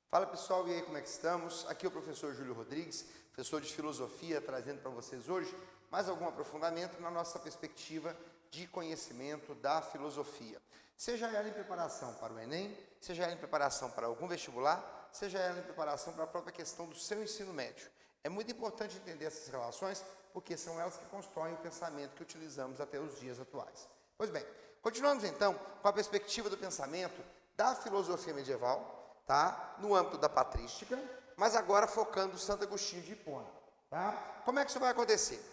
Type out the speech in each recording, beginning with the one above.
Fala pessoal, e aí, como é que estamos? Aqui é o professor Júlio Rodrigues, professor de filosofia, trazendo para vocês hoje mais algum aprofundamento na nossa perspectiva de conhecimento da filosofia. Seja ela em preparação para o Enem, seja ela em preparação para algum vestibular, seja ela em preparação para a própria questão do seu ensino médio. É muito importante entender essas relações, porque são elas que constroem o pensamento que utilizamos até os dias atuais. Pois bem, continuamos então com a perspectiva do pensamento da filosofia medieval, tá? No âmbito da patrística, mas agora focando Santo Agostinho de Hipona. Tá? Como é que isso vai acontecer?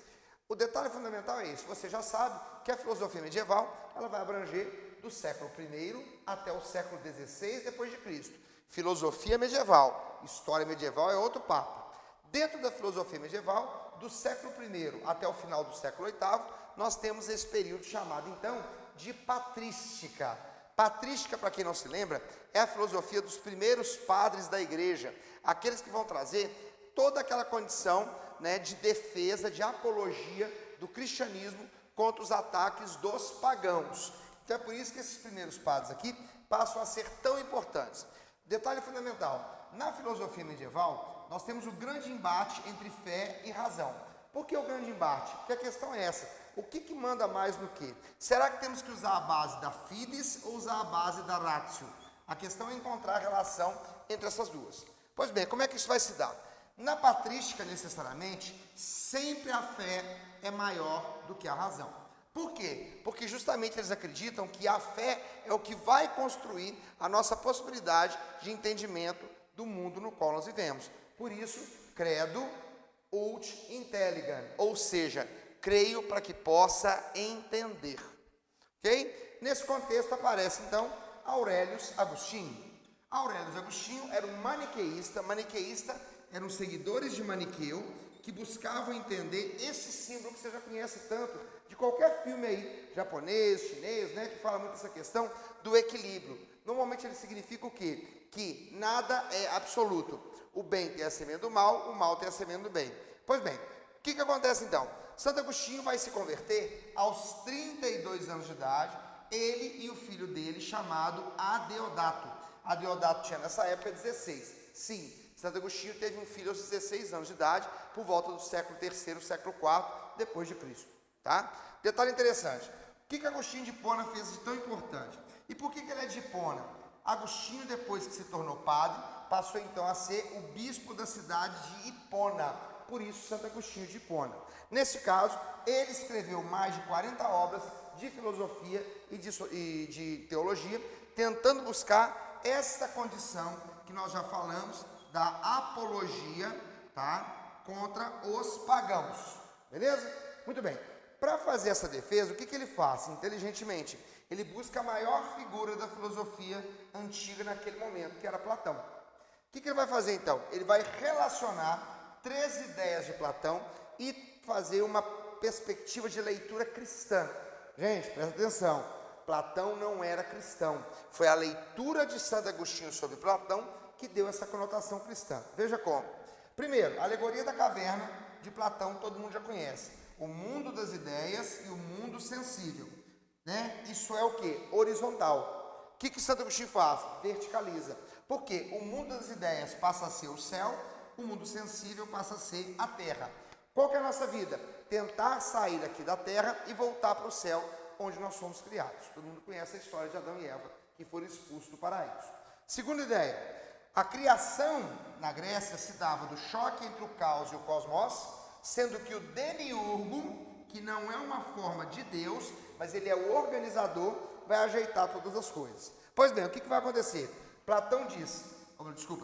O detalhe fundamental é esse: você já sabe que a filosofia medieval ela vai abranger do século I até o século XVI depois de Cristo. Filosofia medieval, história medieval é outro papo. Dentro da filosofia medieval, do século I até o final do século VIII, nós temos esse período chamado então de patrística. Patrística, para quem não se lembra, é a filosofia dos primeiros padres da igreja, aqueles que vão trazer toda aquela condição, né, de defesa, de apologia do cristianismo contra os ataques dos pagãos. Então é por isso que esses primeiros padres aqui passam a ser tão importantes. Detalhe fundamental: na filosofia medieval, nós temos o grande embate entre fé e razão. Por que o grande embate? Porque a questão é essa: o que manda mais no quê? Será que temos que usar a base da fides ou usar a base da ratio? A questão é encontrar a relação entre essas duas. Pois bem, como é que isso vai se dar? Na patrística, necessariamente, sempre a fé é maior do que a razão. Por quê? Porque justamente eles acreditam que a fé é o que vai construir a nossa possibilidade de entendimento do mundo no qual nós vivemos. Por isso, credo ut intelligam, ou seja, creio para que possa entender. Ok? Nesse contexto aparece então Aurelius Agostinho. Aurelius Agostinho era um maniqueísta. Maniqueísta eram seguidores de Maniqueu que buscavam entender esse símbolo que você já conhece tanto de qualquer filme aí, japonês, chinês, né, que fala muito essa questão do equilíbrio. Normalmente ele significa o quê? Que nada é absoluto. O bem tem a semente do mal, o mal tem a semente do bem. Pois bem, o que acontece então? Santo Agostinho vai se converter aos 32 anos de idade, ele e o filho dele, chamado Adeodato. Adeodato tinha nessa época 16. Sim, Santo Agostinho teve um filho aos 16 anos de idade, por volta do século III, século IV, depois de Cristo. Tá? Detalhe interessante: o que Agostinho de Hipona fez de tão importante? E por que ele é de Hipona? Agostinho, depois que se tornou padre, passou então a ser o bispo da cidade de Hipona. Por isso, Santo Agostinho de Hipona. Nesse caso, ele escreveu mais de 40 obras de filosofia e de teologia, tentando buscar essa condição que nós já falamos da apologia, tá, contra os pagãos. Beleza? Muito bem. Para fazer essa defesa, o que ele faz? Inteligentemente, ele busca a maior figura da filosofia antiga naquele momento, que era Platão. O que ele vai fazer então? Ele vai relacionar 3 ideias de Platão e fazer uma perspectiva de leitura cristã. Gente, presta atenção: Platão não era cristão. Foi a leitura de Santo Agostinho sobre Platão que deu essa conotação cristã. Veja como. Primeiro, a alegoria da caverna de Platão todo mundo já conhece. O mundo das ideias e o mundo sensível, né? Isso é o que? Horizontal. O que Santo Agostinho faz? Verticaliza. Porque o mundo das ideias passa a ser o céu, o mundo sensível passa a ser a terra. Qual que é a nossa vida? Tentar sair aqui da terra e voltar para o céu, onde nós somos criados. Todo mundo conhece a história de Adão e Eva, que foram expulsos do paraíso. Segunda ideia: a criação na Grécia se dava do choque entre o caos e o cosmos, sendo que o demiurgo, que não é uma forma de Deus, mas ele é o organizador, vai ajeitar todas as coisas. Pois bem, o que vai acontecer?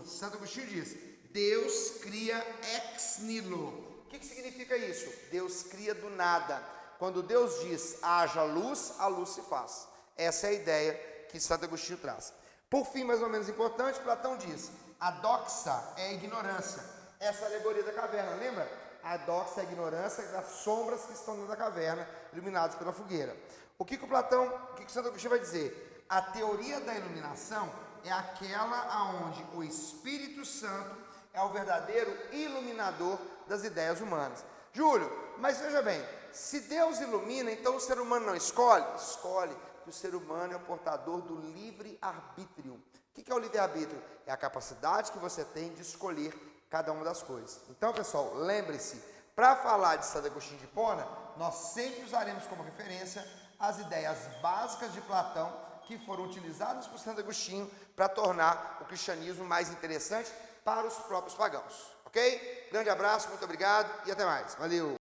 Santo Agostinho diz: Deus cria ex nihilo. O que significa isso? Deus cria do nada. Quando Deus diz haja luz, a luz se faz. Essa é a ideia que Santo Agostinho traz. Por fim, mais ou menos importante, Platão diz: a doxa é a ignorância. Essa é a alegoria da caverna, lembra? A doxa é a ignorância das sombras que estão dentro da caverna, iluminadas pela fogueira. O que Santo Agostinho vai dizer? A teoria da iluminação é aquela onde o Espírito Santo é o verdadeiro iluminador das ideias humanas. Júlio, mas veja bem, se Deus ilumina, então o ser humano não escolhe? Escolhe, que o ser humano é o portador do livre-arbítrio. O que que é o livre-arbítrio? É a capacidade que você tem de escolher cada uma das coisas. Então, pessoal, lembre-se, para falar de Santo Agostinho de Hipona, nós sempre usaremos como referência as ideias básicas de Platão que foram utilizadas por Santo Agostinho para tornar o cristianismo mais interessante para os próprios pagãos. Ok? Grande abraço, muito obrigado e até mais. Valeu!